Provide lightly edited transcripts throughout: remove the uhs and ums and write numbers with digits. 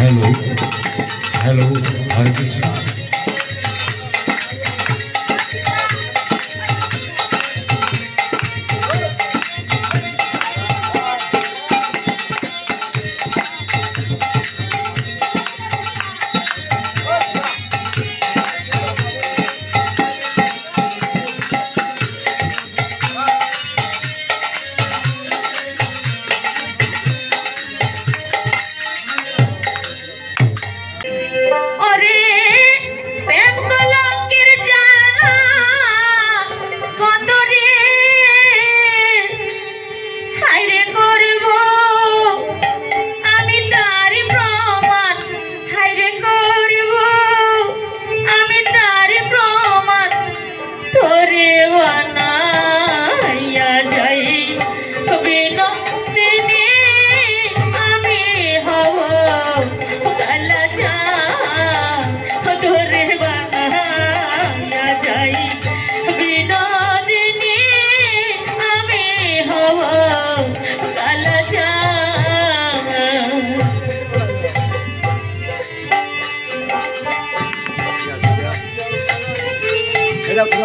Hello hello हरे कृष्णा।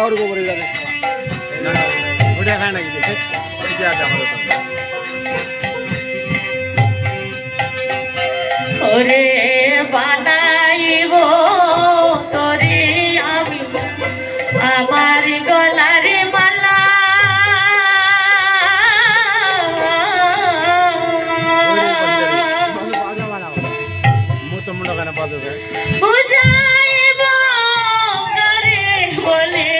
और गोबर जाने ना उठे खाना की देखे ठीक है हमारे तो ओरे বানাইবো তোরে আমি আমার গলারে মালা मुझे मुंडा खाना पास हो गया বুঝাইবো করে বলে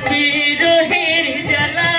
বিরহের জ্বালা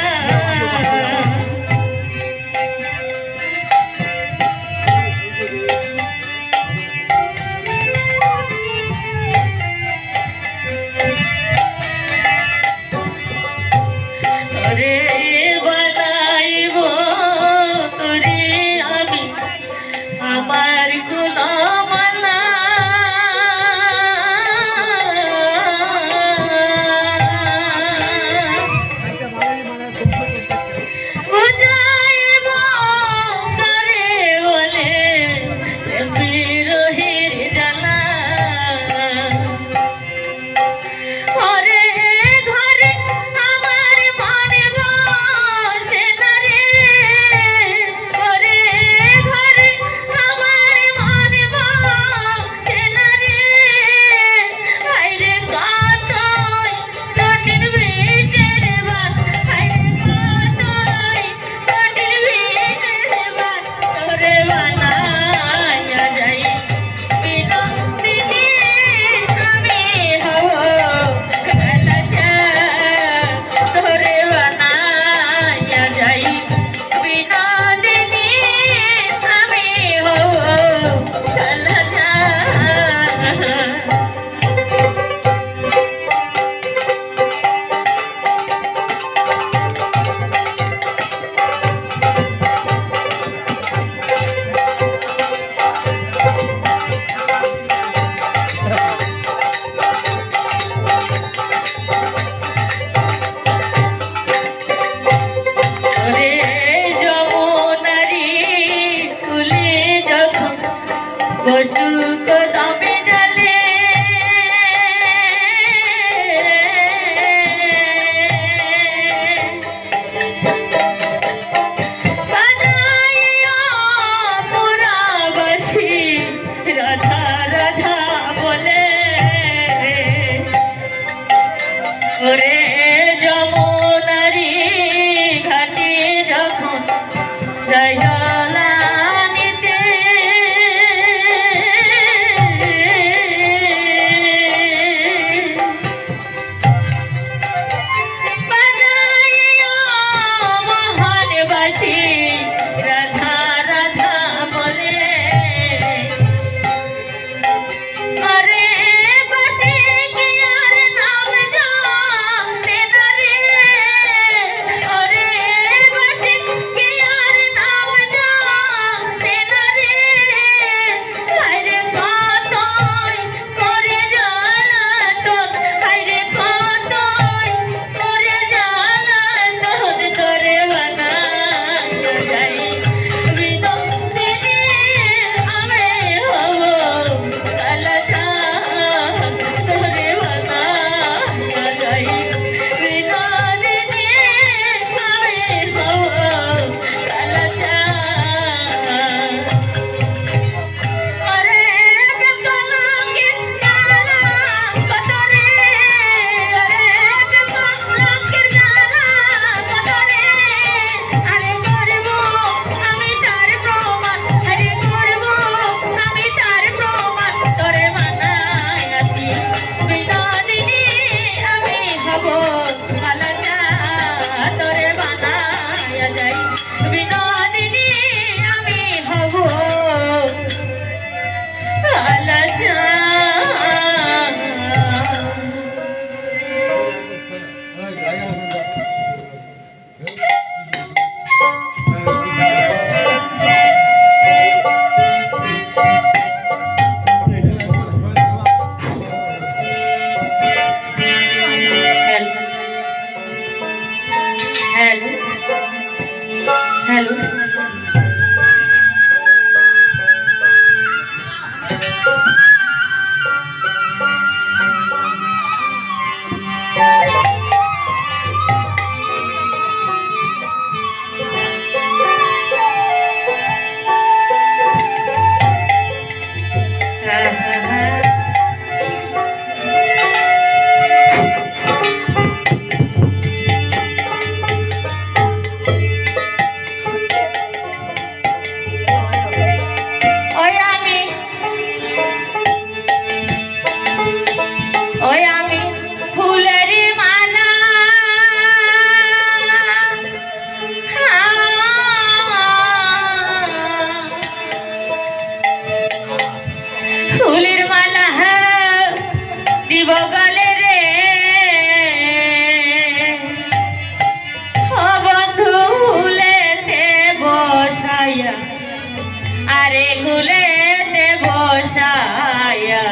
আরে কুলেতে বসায়া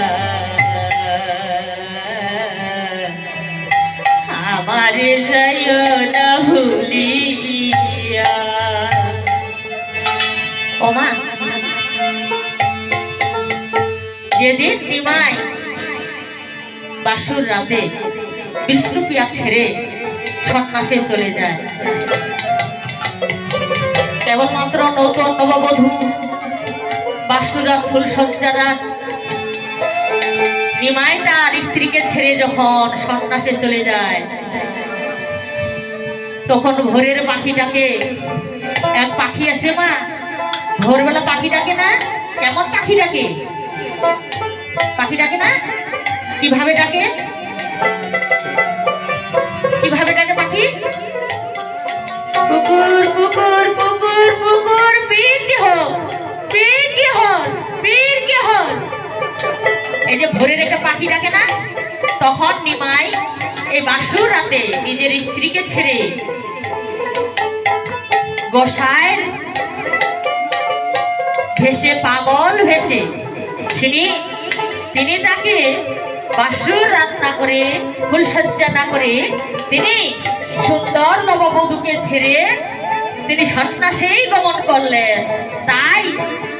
আমার যাইও না ভুলিয়া। ও মা, যেদিন নিমাই বাসুর রাতে বিষ্ণুপ্রিয়া ছেড়ে সন্ন্যাসে চলে যায়, কেবলমাত্র নতুন নববধূ বাসুরাত ফুলসজ্জা রাত নিমাই তার স্ত্রীকে ছেড়ে যখন সন্ন্যাসে চলে যায়, তখন ভোরের পাখিটাকে, এক পাখি আছে মা, ভোরবেলা পাখি ডাকে না? কেমন পাখি ডাকে? পাখি ডাকে না? কিভাবে ডাকে? কিভাবে ডাকে পাখি? পুকুর পুকুর পুকুর পুকুর পীর কি হল, পীর কি হল, পীর কি হল। এই যে ভোরের একটা পাখি ডাকে না, তখন নিমাই এই বাসুর রাতে নিজের স্ত্রীকে ছেড়ে গোসাইয়ের ভেসে, পাগল ভেসে তিনি তাকে বাসুর রাত না করে, ফুলসজ্জা না করে তিনি সুন্দর নববধূকে ছেড়ে তিনি সন্ন্যাসেই গমন করলেন। তাই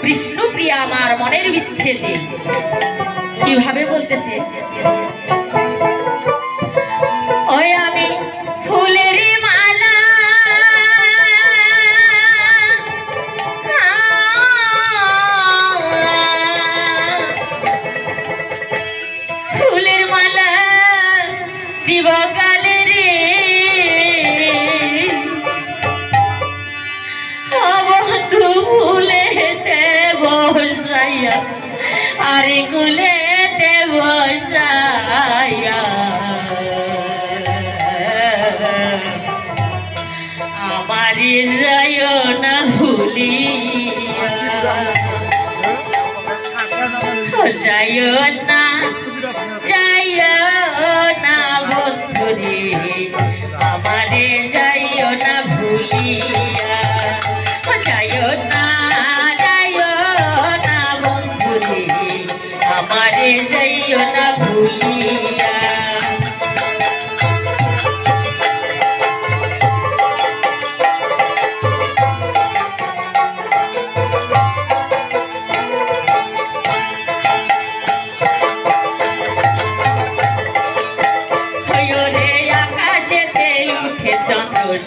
বিষ্ণুপ্রিয়া আমার মনের বিচ্ছেদে কিভাবে বলতেছে, ওই আমি ফুলের মালা ফুলের মালা দিব গালে রে, বন্ধু ফুলেতে বসাইয়া, আরে কুলেতে বসাইয়া আমারে যাইও না ভুলিয়া, যাইও না, যাইও না বন্ধুরে, আমারে যাইও না ভুলিয়া, যাইও না, যাইও না বন্ধুরে, আমারে যাইও না ভুলিয়া।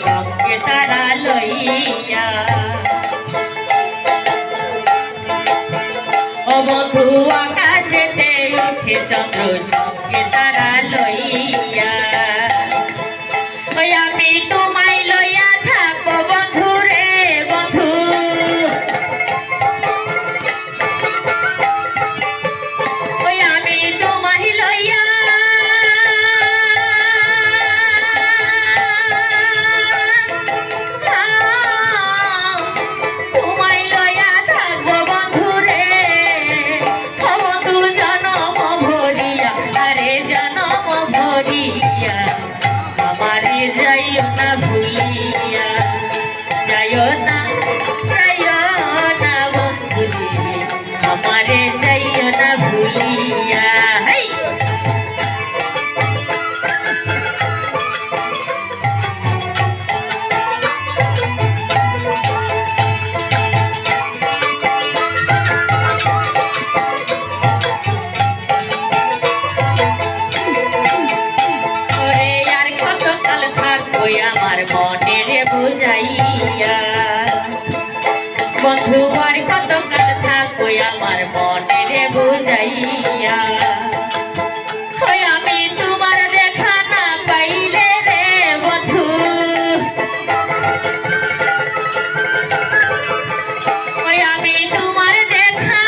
সঙ্গে তারা লইয়া, ও বন্ধু আকাশেতে উঠে চন্দ্র সঙ্গে তারা লইয়া, ওই আমি তোমায় লইয়া থাকবো বন্ধু রে বন্ধু, ওই আমি তোমায় লইয়া আমার মনের বুঝাইয়া, বন্ধু আর কত কাল থাকো আমার মনের বুঝাইয়া, আমি তোমার দেখা না পাইলে রে বন্ধু, আমি তোমার দেখা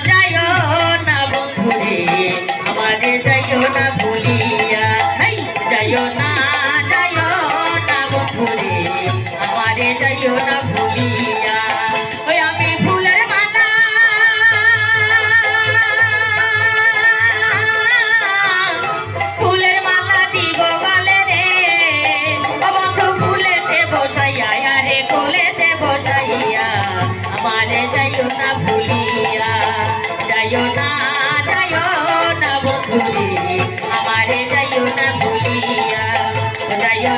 যাইও না বন্ধুরে আমারে যাইও না ভুলিয়া হাই যাইও না বন্ধুরে আমারে যাইও না ভুলিয়া ওই আমি ফুলের মালা দিব গলে রে ও বন্ধু ফুলেতে বসাইয়া আরে কোলেতে বসাইয়া আমারে যাইও না ভুলিয়া যাইও না বন্ধুরে আমারে যাইও না ভুলিয়া যাইও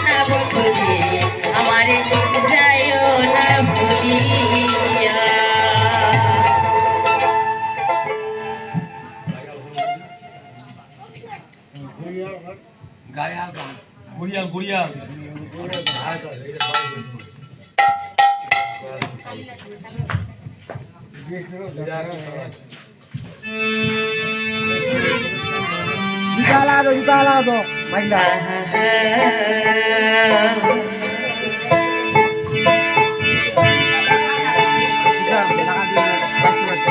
না বন্ধুরে আমারে যাইও না ভুলিয়া গায়া গান গুড়িয়াল গুড়িয়াল Dikala do, main dah. Tidak, belakang dia pasti ada.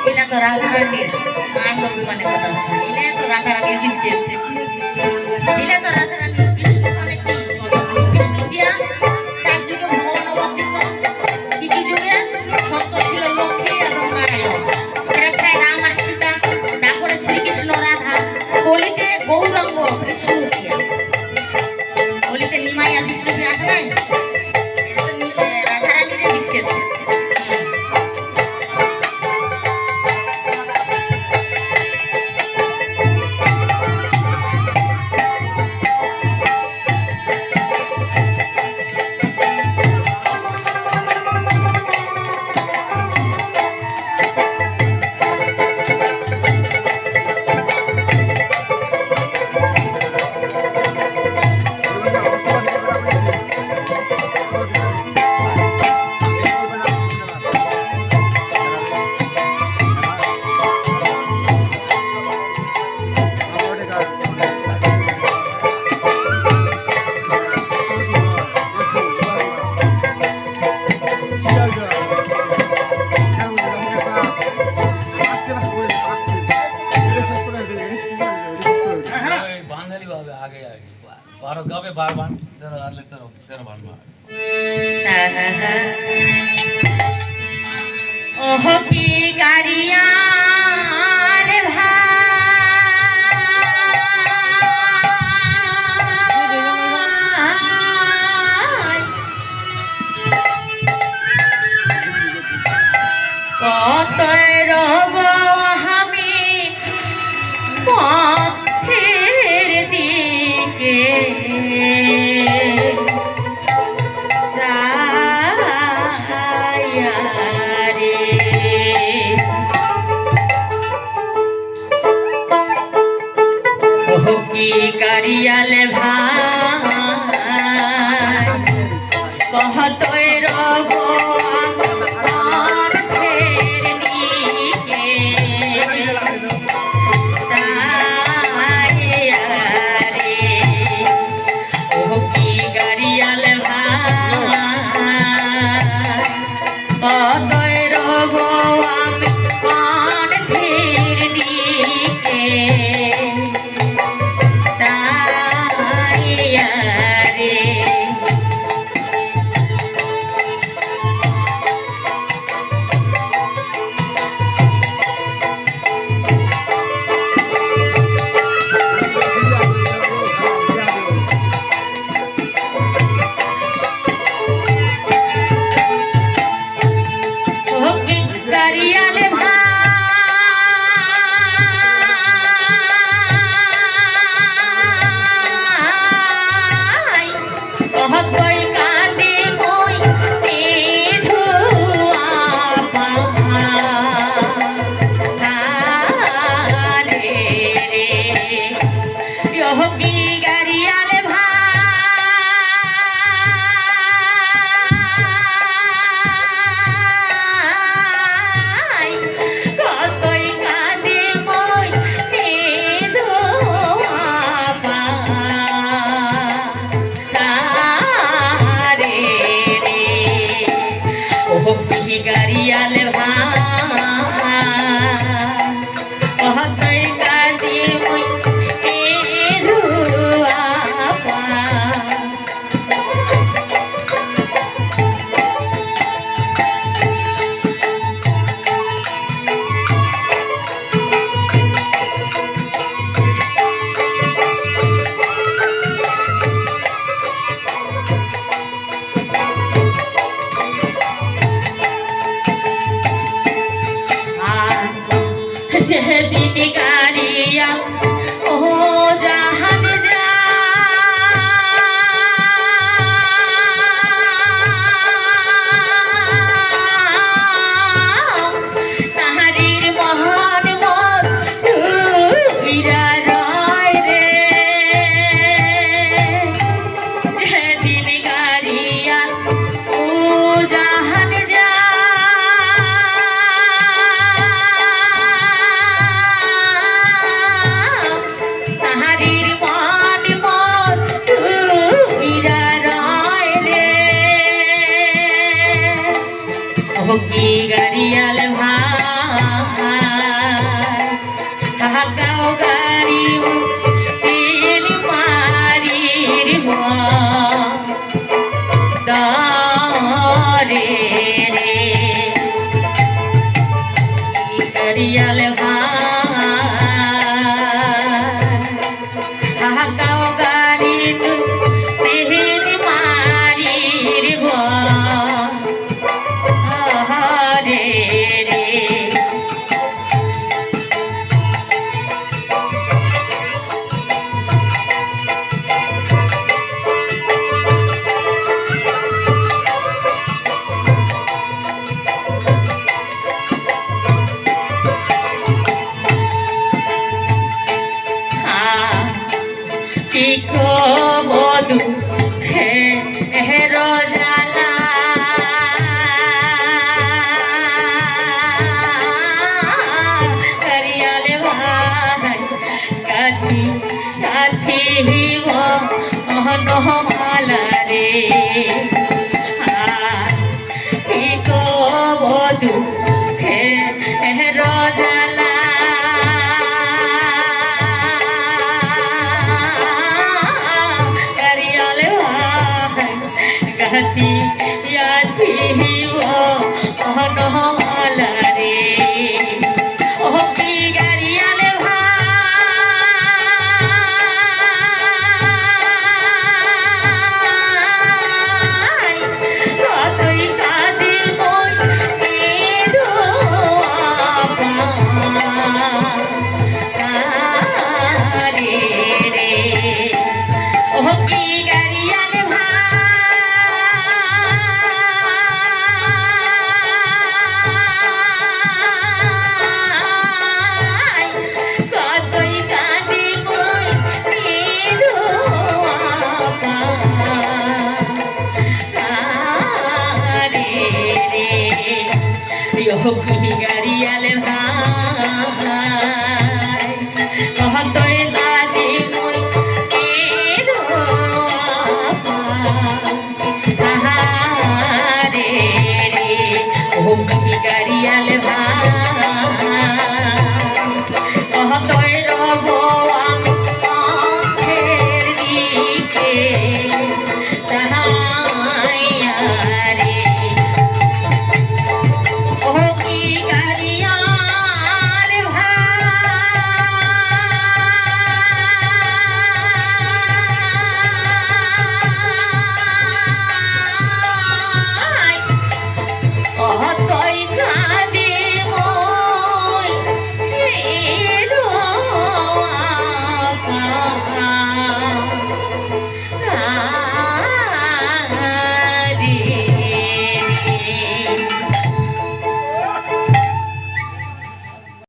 Ila to Radharani, ando bimane kata sah. Ila to Radharani bisir. Ila to Radharani Vishnu মানে কি? বিষ্ণু দিয়া চার যুগে ভগবান অবতীর্ণ। কি কি যুগে? সত্য ছিল লক্ষ্মী এবং নারায়ণ। এরা খায় রাম আর সীতা, তারপরে শ্রীকৃষ্ণ রাধা, কলিতে গৌরাঙ্গ বিষ্ণু দিয়া। কলিতে নিমাই আর বিষ্ণু দিয়া আসে নাই? এটা তো রাধারানীরে বিচ্ছেদ। बारह गावे बार बार तेरा ले तेरा बार बार ओह की गाड़िया रे भाई कत रब हामी पथेर दिके की गाड़ियाले भाई कहतोय रब আমার ফের নিকে যেদিন গাড়িয়া ও জাহান যা তাহারির মহান মত তুইরা রয় রে যেদিন গাড়িয়া ও জাহান যা তাহারির মন মত তুইরা রয় রে ও কি গাড়িয়াল ভাই হাগাও গাড়ি তেল মারির দরে রে গাড়িয়াল ভাই হাগাও গাড়ি তেল মারির দরে রে টিকো বধু হেরো জালা করিয়ালে ভাই কাছি কাছি হিব নহম